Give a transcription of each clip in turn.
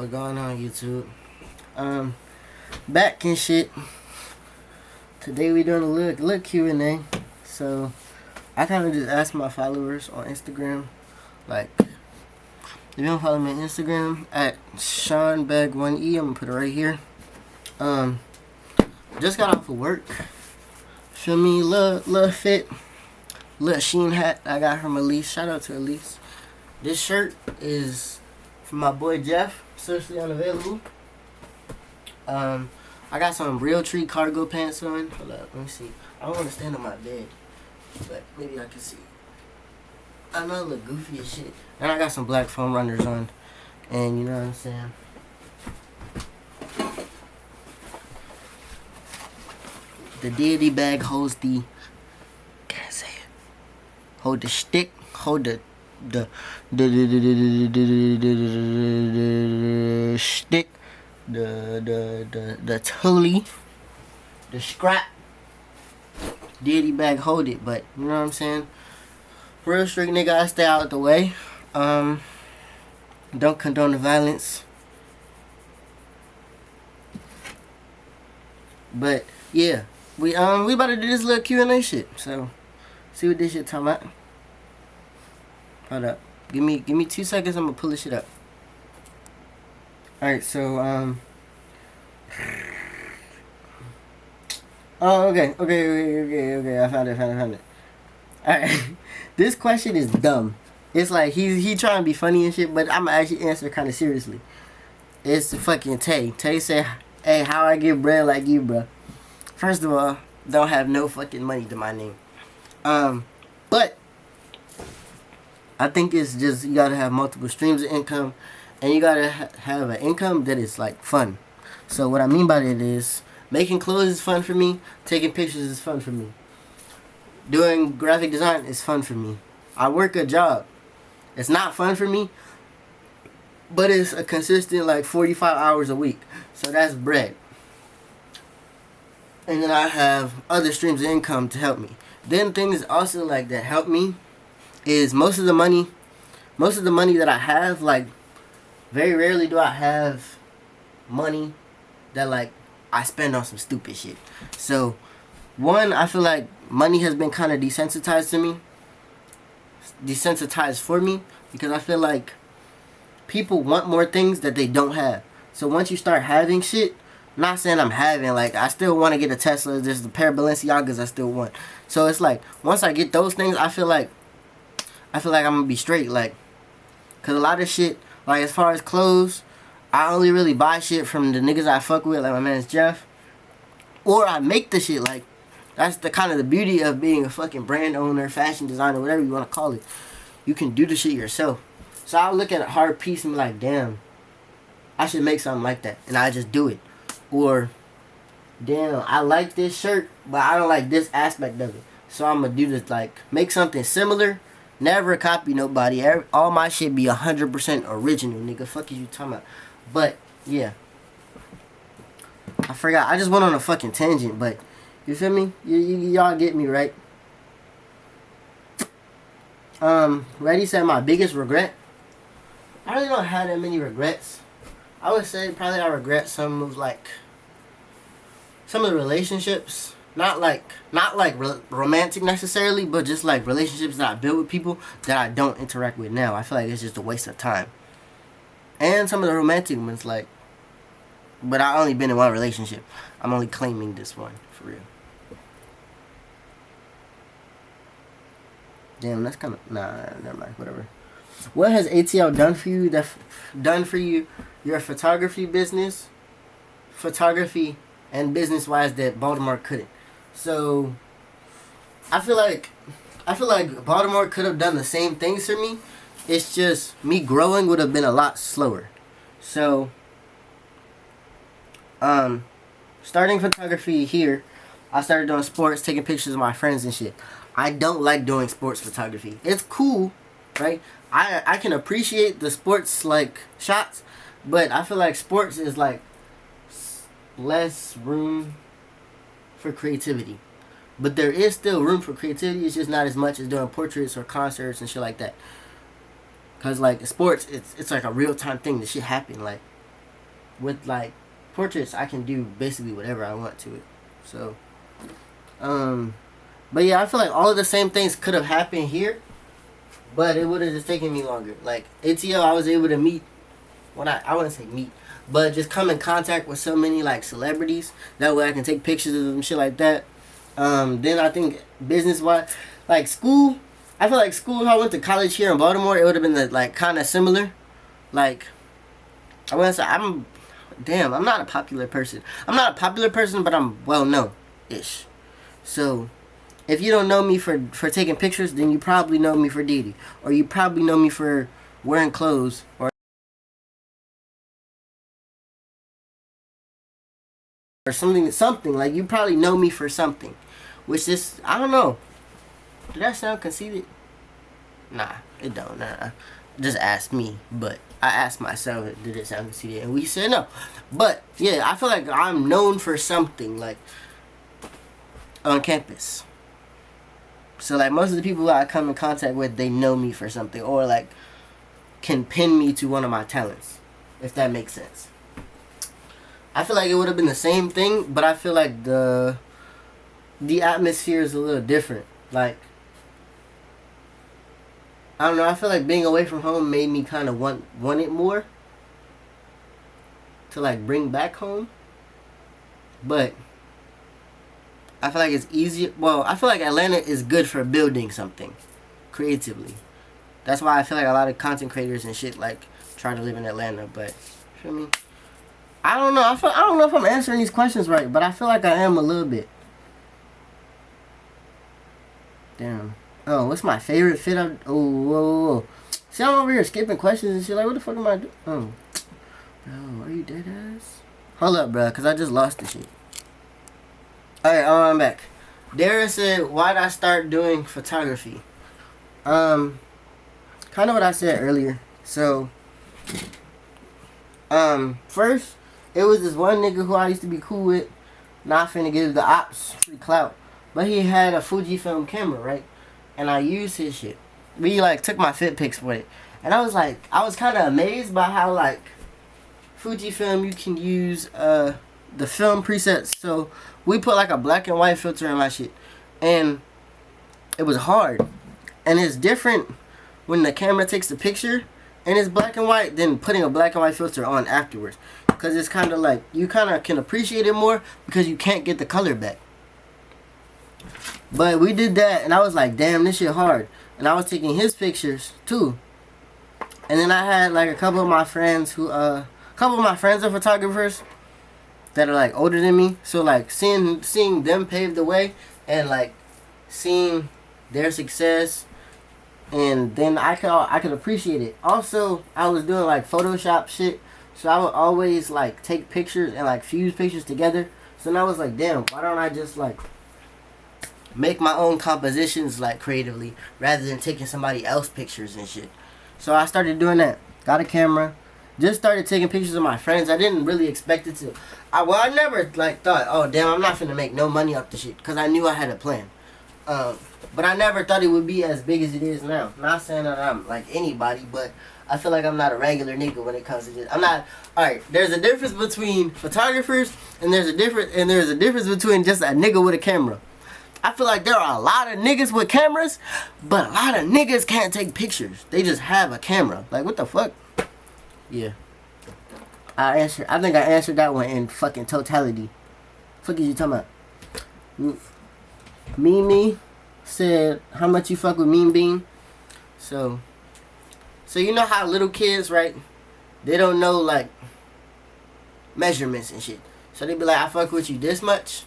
What going on, YouTube? Back and shit. Today we doing a little Q&A. So I kind of just asked my followers on Instagram, like, if you don't follow me on Instagram at SeanBag1E, I'm gonna put it right here. Just got off of work. Feel me? Little fit, little Sheen hat I got from Elise. Shout out to Elise. This shirt is from my boy Jeff, socially unavailable. I got some Real Tree cargo pants on. Hold up, let me see. I don't want to stand on my bed, but maybe I can see. I know I look goofy as shit. And I got some black foam runners on. And you know what I'm saying? The deity bag holds the, can't say it, hold the stick, hold the stick, the tully, the scrap. Deity bag hold it, but you know what I'm saying? Real strict nigga, I stay out the way. Don't condone the violence. But yeah, we about to do this little Q&A shit. So see what this shit talking about. Hold up. Give me 2 seconds, I'm gonna pull this shit up. Alright, so oh, okay, I found it. Alright. This question is dumb. It's like he trying to be funny and shit, but I'm gonna actually answer kind of seriously. It's the fucking Tay. Tay said, "Hey, how I get bread like you, bro?" First of all, don't have no fucking money to my name. But I think it's just you gotta have multiple streams of income, and you gotta have an income that is like fun. So what I mean by that is making clothes is fun for me. Taking pictures is fun for me. Doing graphic design is fun for me. I work a job. It's not fun for me, but it's a consistent like 45 hours a week. So that's bread. And then I have other streams of income to help me. Then things also like that help me is most of the money that I have, like very rarely do I have money that like I spend on some stupid shit. So one, I feel like money has been kind of desensitized for me because I feel like people want more things that they don't have. So once you start having shit, I'm not saying I'm having, like, I still want to get a Tesla. There's a pair of Balenciagas I still want. So it's like, once I get those things, I feel like I'm going to be straight, like, because a lot of shit, like, as far as clothes, I only really buy shit from the niggas I fuck with, like my man's Jeff. Or I make the shit, like, that's the kind of the beauty of being a fucking brand owner, fashion designer, whatever you want to call it. You can do the shit yourself. So I'll look at a hard piece and be like, damn, I should make something like that. And I just do it. Or, damn, I like this shirt, but I don't like this aspect of it. So I'm going to do this, like, make something similar. Never copy nobody. All my shit be 100% original, nigga. Fuck is you talking about? But, yeah. I forgot. I just went on a fucking tangent, but, you feel me? Y'all get me, right? Reddy said my biggest regret. I really don't have that many regrets. I would say probably I regret some of the relationships, not like romantic necessarily, but just like relationships that I built with people that I don't interact with now. I feel like it's just a waste of time. And some of the romantic ones, like, but I only been in one relationship. I'm only claiming this one for real. Damn, that's kind of never mind. Whatever. What has ATL done for you? Your photography business, and business wise that Baltimore couldn't. So I feel like Baltimore could have done the same things for me. It's just me growing would have been a lot slower. So starting photography here, I started doing sports, taking pictures of my friends and shit. I don't like doing sports photography. It's cool, right? I can appreciate the sports like shots, but I feel like sports is like less room for creativity. But there is still room for creativity. It's just not as much as doing portraits or concerts and shit like that. Cause like sports, it's like a real time thing. The shit happen. Like with like portraits, I can do basically whatever I want to it. So, but yeah, I feel like all of the same things could have happened here, but it would have just taken me longer. Like ATL, I was able to meet, I wouldn't say meet, but just come in contact with so many like celebrities. That way I can take pictures of them, shit like that. Then I think business wise, like school, I feel like school, if I went to college here in Baltimore, it would have been like kind of similar. Like, I wouldn't say I'm not a popular person. I'm not a popular person, but I'm well known ish. So if you don't know me for taking pictures, then you probably know me for Diddy, or you probably know me for wearing clothes, or something like, you probably know me for something, which is, I don't know. Did that sound conceited? Nah, it don't. Nah. Just ask me, but I asked myself, did it sound conceited? And we said no. But yeah, I feel like I'm known for something, like on campus. So like most of the people I come in contact with, they know me for something, or like can pin me to one of my talents, if that makes sense. I feel like it would have been the same thing, but I feel like the atmosphere is a little different. Like, I don't know, I feel like being away from home made me kind of want it more to like bring back home. But I feel like it's easier. Well, I feel like Atlanta is good for building something creatively. That's why I feel like a lot of content creators and shit like try to live in Atlanta. But you feel me? I don't know. I don't know if I'm answering these questions right, but I feel like I am a little bit. Damn. Oh, what's my favorite fit? Whoa. See, I'm over here skipping questions and shit. Like, what the fuck am I doing? Oh. Bro, are you dead ass? Hold up, bro, because I just lost the shit. Alright, I'm back. Dara said, why'd I start doing photography? Kind of what I said earlier. So, first, it was this one nigga who I used to be cool with. Not finna give the ops free clout. But he had a Fujifilm camera, right? And I used his shit. We like took my fit pics with it. And I was kind of amazed by how like Fujifilm, you can use the film presets. So we put like a black and white filter in my shit. And it was hard. And it's different when the camera takes the picture and it's black and white than putting a black and white filter on afterwards. Because it's kind of like, you kind of can appreciate it more because you can't get the color back. But we did that, and I was like, damn, this shit hard. And I was taking his pictures, too. And then I had, like, a couple of my friends are photographers that are, like, older than me. So, like, seeing them pave the way and, like, seeing their success, and then I could appreciate it. Also, I was doing, like, Photoshop shit. So I would always, like, take pictures and, like, fuse pictures together. So then I was like, damn, why don't I just, like, make my own compositions like creatively rather than taking somebody else's pictures and shit. So I started doing that. Got a camera. Just started taking pictures of my friends. I didn't really expect it to. I never like thought, oh damn, I'm not finna make no money off the shit, because I knew I had a plan. But I never thought it would be as big as it is now. Not saying that I'm like anybody, but I feel like I'm not a regular nigga when it comes to this. I'm not. Alright, there's a difference between photographers and there's a difference between just a nigga with a camera. I feel like there are a lot of niggas with cameras, but a lot of niggas can't take pictures. They just have a camera. Like, what the fuck? Yeah. I think I answered that one in fucking totality. Fuck is you talking about? Mimi said, how much you fuck with Mean Bean? So you know how little kids, right? They don't know, like, measurements and shit. So they be like, I fuck with you this much.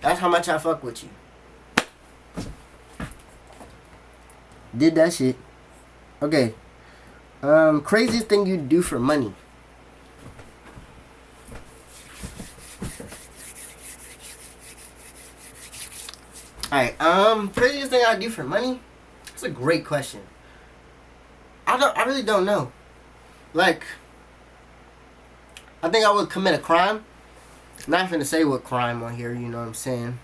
That's how much I fuck with you. Did that shit. Okay. Craziest thing you do for money. Alright, craziest thing I do for money? That's a great question. I really don't know. Like, I think I would commit a crime. Not finna say what crime on here, you know what I'm saying?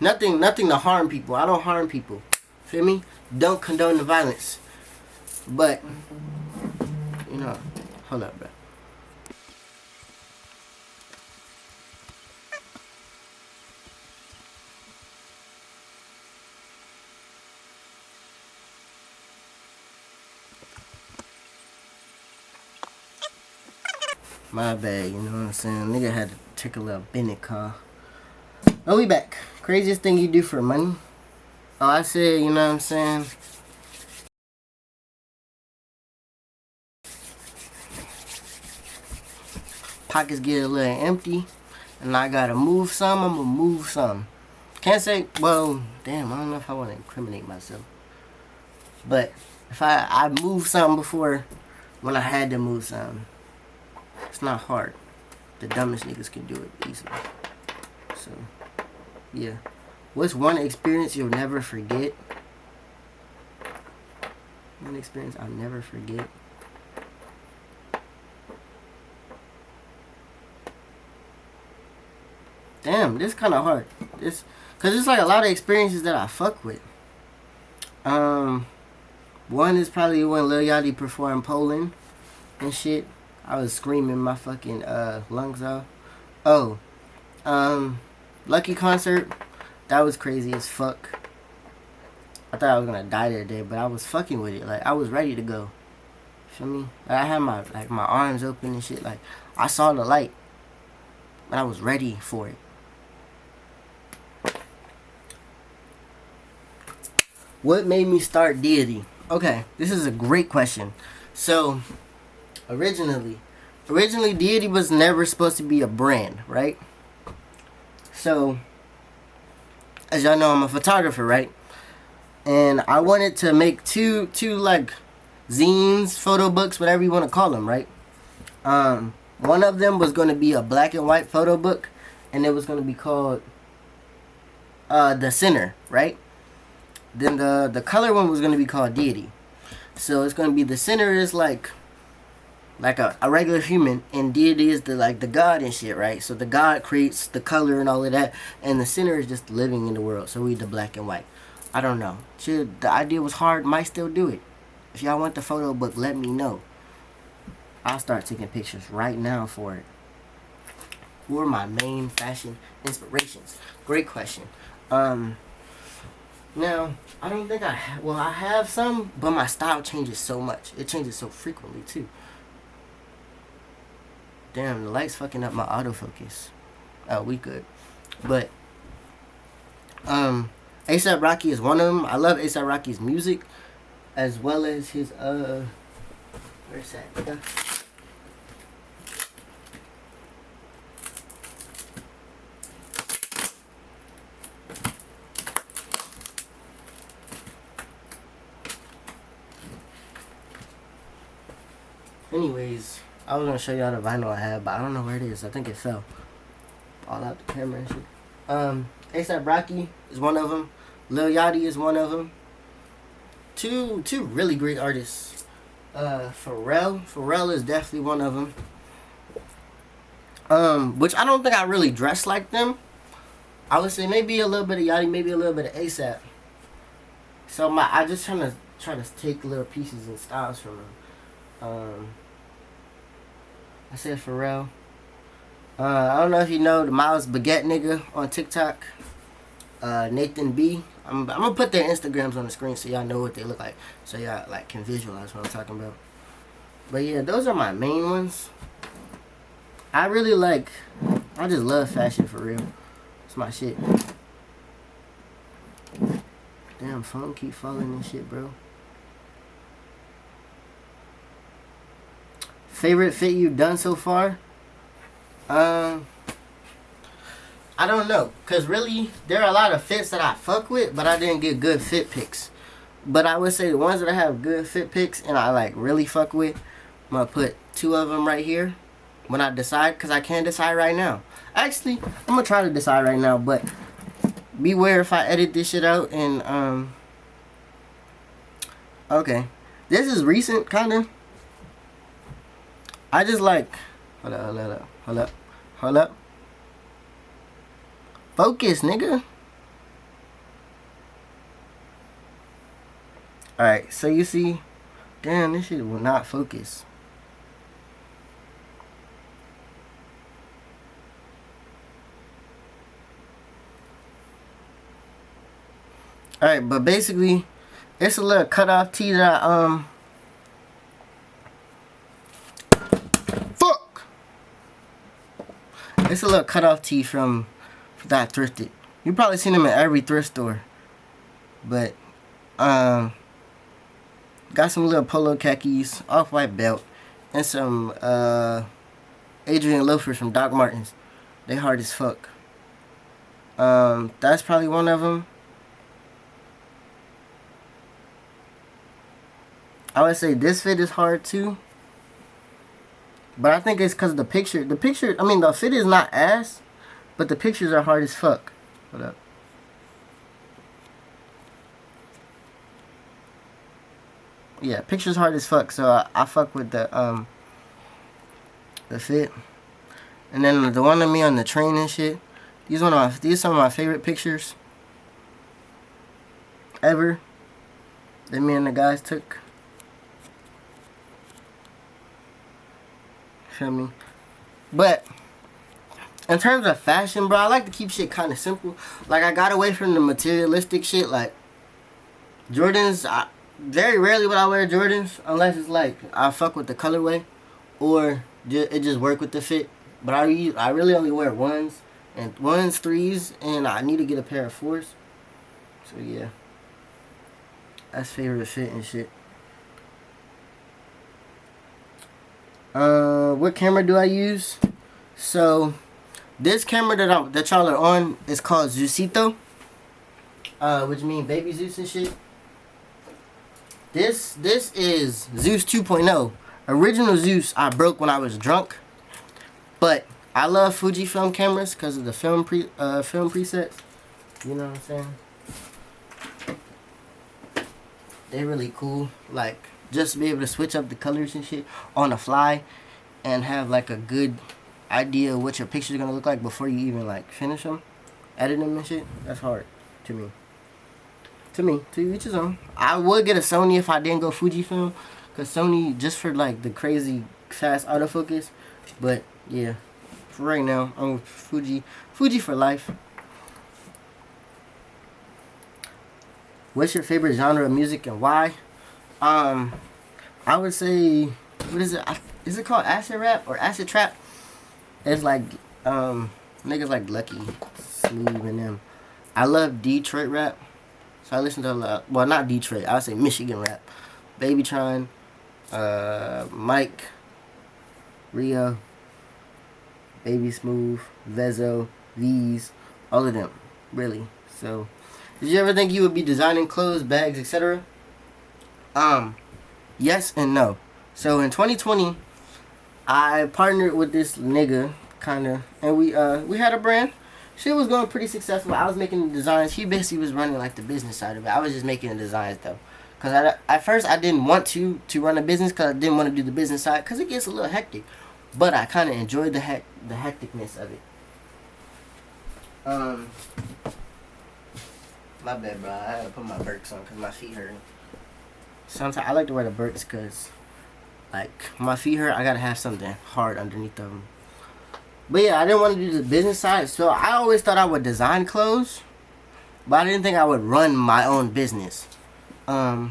Nothing to harm people. I don't harm people. Feel me? Don't condone the violence. But, you know, hold up, bro. My bad, you know what I'm saying? Nigga had to take a little Bennett call. Oh, we back. Craziest thing you do for money? Oh, I said, you know what I'm saying? Pockets get a little empty, and I gotta move some, I'm gonna move some. Can't say, well, damn, I don't know if I want to incriminate myself. But if I moved something before when I had to move something, it's not hard. The dumbest niggas can do it easily. So, yeah. What's one experience you'll never forget? One experience I'll never forget. Damn, this kind of hard. This, cause it's like a lot of experiences that I fuck with. One is probably when Lil Yachty performed Poland and shit. I was screaming my fucking lungs off. Oh, Lucky concert. That was crazy as fuck. I thought I was gonna die that day, but I was fucking with it. Like I was ready to go. Feel me? Like, I had my arms open and shit. Like I saw the light, but I was ready for it. What made me start Deity? Okay, this is a great question. So, originally Deity was never supposed to be a brand, right? So, as y'all know, I'm a photographer, right? And I wanted to make two like zines, photo books, whatever you want to call them, right? One of them was going to be a black and white photo book, and it was going to be called The Sinner, right? Then the color one was going to be called Deity. So it's going to be The Sinner is like a regular human, and Deity is the God and shit, right? So the God creates the color and all of that, and the Sinner is just living in the world. So we the black and white. I don't know. Shit, the idea was hard. Might still do it. If y'all want the photo book, let me know. I'll start taking pictures right now for it. Who are my main fashion inspirations? Great question. Now, I don't think I have some, but my style changes so much. It changes so frequently, too. Damn, the light's fucking up my autofocus. Oh, we good. But, A$AP Rocky is one of them. I love A$AP Rocky's music, as well as his, where's that? Anyways, I was gonna show y'all the vinyl I have, but I don't know where it is. I think it fell all out the camera and shit. A$AP Rocky is one of them. Lil Yachty is one of them. Two really great artists. Pharrell is definitely one of them. Which I don't think I really dress like them. I would say maybe a little bit of Yachty, maybe a little bit of A$AP. So I just try to take little pieces and styles from them. I said Pharrell. I don't know if you know the Miles Baguette nigga on TikTok. Nathan B. I'm gonna put their Instagrams on the screen so y'all know what they look like, so y'all like can visualize what I'm talking about. But yeah, those are my main ones. I just love fashion for real. It's my shit. Damn, phone keep falling and shit, bro. Favorite fit you've done so far? I don't know, cause really there are a lot of fits that I fuck with, but I didn't get good fit pics. But I would say the ones that I have good fit pics and I like really fuck with, I'm gonna put 2 of them right here when I decide, cause I can't decide right now. Actually, I'm gonna try to decide right now, but beware if I edit this shit out and okay, this is recent kinda. I just like, hold up. Focus, nigga. Alright, so you see, damn, this shit will not focus. Alright, but basically, it's a little cutoff tee that fuck! It's a little cutoff tee from that thrifted. You probably seen them in every thrift store. But got some little polo khakis, off-white belt, and some Adrian loafers from Doc Martens. They hard as fuck. That's probably one of them. I would say this fit is hard too. But I think it's because of the picture. The fit is not ass, but the pictures are hard as fuck. Hold up. Yeah, pictures hard as fuck, so I fuck with the fit. And then the one of me on the train and shit. These are some of my favorite pictures ever that me and the guys took. Feel me? But in terms of fashion, bro, I like to keep shit kind of simple. Like, I got away from the materialistic shit. Like, Jordans, very rarely would I wear Jordans unless it's like I fuck with the colorway or it just work with the fit. But I really only wear ones, threes, and I need to get a pair of fours. So yeah, that's favorite fit and shit. What camera do I use? So this camera that y'all are on is called Zeusito, which means baby Zeus and shit. This is Zeus 2.0. Original Zeus I broke when I was drunk, but I love Fujifilm cameras because of the film presets. You know what I'm saying? They're really cool. Like, just to be able to switch up the colors and shit on the fly and have like a good idea of what your picture's gonna look like before you even like finish them, edit them and shit. That's hard to me. To each his own. I would get a Sony if I didn't go Fujifilm, cause Sony just for like the crazy fast autofocus. But yeah, for right now I'm with Fuji for life. What's your favorite genre of music and why? I would say, what is it? Is it called acid rap or acid trap? It's like niggas like Lucky, Smooth, and them. I love Detroit rap, so I listen to a lot. Well, not Detroit. I would say Michigan rap. Babytron, Mike, Rio, Baby Smooth, Vezo, V's, all of them, really. So, did you ever think you would be designing clothes, bags, etc.? Yes and no. So in 2020, I partnered with this nigga, kinda, and we had a brand. Shit was going pretty successful. I was making the designs. He basically was running like the business side of it. I was just making the designs though, cause at first I didn't want to run a business, cause I didn't want to do the business side, cause it gets a little hectic. But I kind of enjoyed the hecticness of it. My bad, bro. I had to put my Birks on cause my feet hurt. Sometimes I like to wear the Birks cause, like, my feet hurt. I gotta have something hard underneath them. But yeah, I didn't want to do the business side, so I always thought I would design clothes, but I didn't think I would run my own business. But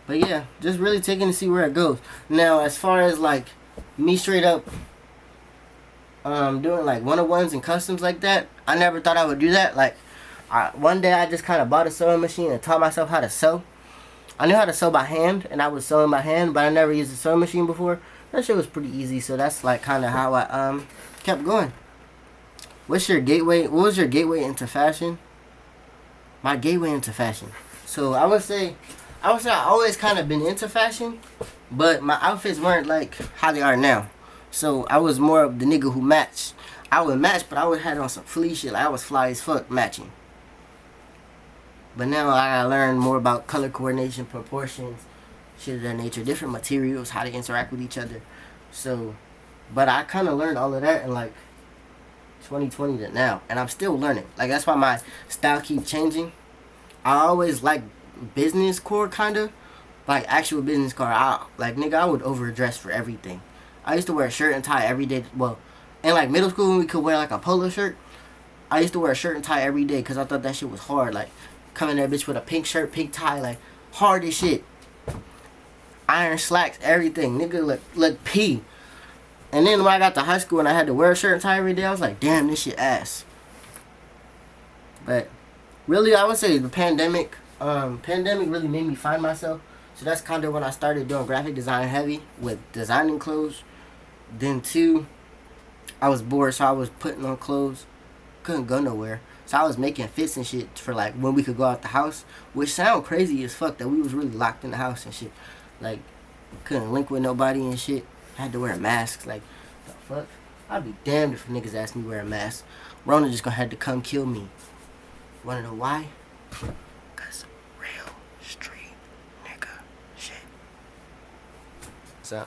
yeah, just really taking to see where it goes. Now, as far as like me straight up doing like one-on-ones and customs like that, I never thought I would do that. Like, one day I just kind of bought a sewing machine and taught myself how to sew. I knew how to sew by hand, and I was sewing by hand, but I never used a sewing machine before. That shit was pretty easy, so that's like kind of how I kept going. What was your gateway into fashion? My gateway into fashion. So I would say I always kind of been into fashion, but my outfits weren't like how they are now. So I was more of the nigga who matched. I would match, but I would have on some flea shit. Like, I was fly as fuck matching. But now I learn more about color coordination, proportions, shit of that nature, different materials, how to interact with each other. So, but I kind of learned all of that in like 2020 to now, and I'm still learning. Like, that's why my style keeps changing. I always like business core, kind of like actual business core. I would overdress for everything. I used to wear a shirt and tie every day. Well, in like middle school when we could wear like a polo shirt, I used to wear a shirt and tie every day because I thought that shit was hard. Like, coming that bitch with a pink shirt, pink tie, like, hard as shit. Iron slacks, everything. Nigga look P. And then when I got to high school and I had to wear a shirt and tie every day, I was like, damn, this shit ass. But really, I would say the pandemic really made me find myself. So that's kind of when I started doing graphic design heavy with designing clothes. Then too, I was bored, so I was putting on clothes. Couldn't go nowhere. So I was making fits and shit for like when we could go out the house, which sound crazy as fuck that we was really locked in the house and shit. Like couldn't link with nobody and shit. Had to wear masks. Like the fuck. I'd be damned if niggas asked me to wear a mask. Rona just gonna have to come kill me. Wanna know why? Cause real street nigga shit. So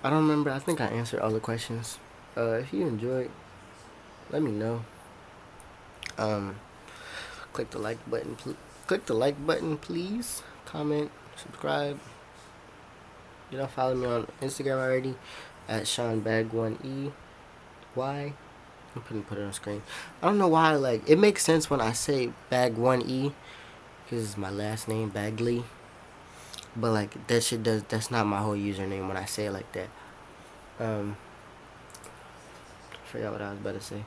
I don't remember. I think I answered all the questions. If you enjoyed, let me know. Click the like button. Click the like button, please. Comment, subscribe. You know, follow me on Instagram already at SeanBag1E. Why? I'm put it on screen. I don't know why. Like it makes sense when I say Bag1E because it's my last name Bagley. But like that shit does. That's not my whole username when I say it like that. I forgot what I was about to say.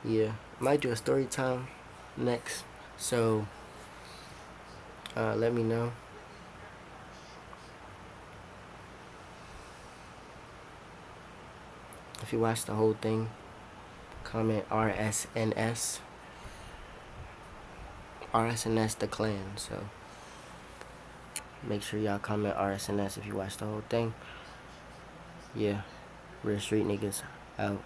Yeah, might do a story time next. So let me know. If you watch the whole thing, comment RSNS. RSNS the clan. So make sure y'all comment RSNS if you watch the whole thing. Yeah, real street niggas out.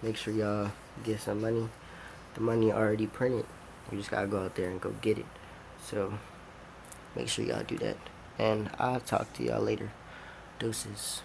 Make sure y'all get some money. The money already printed. You just gotta go out there and go get it. So make sure y'all do that. And I'll talk to y'all later. Deuces.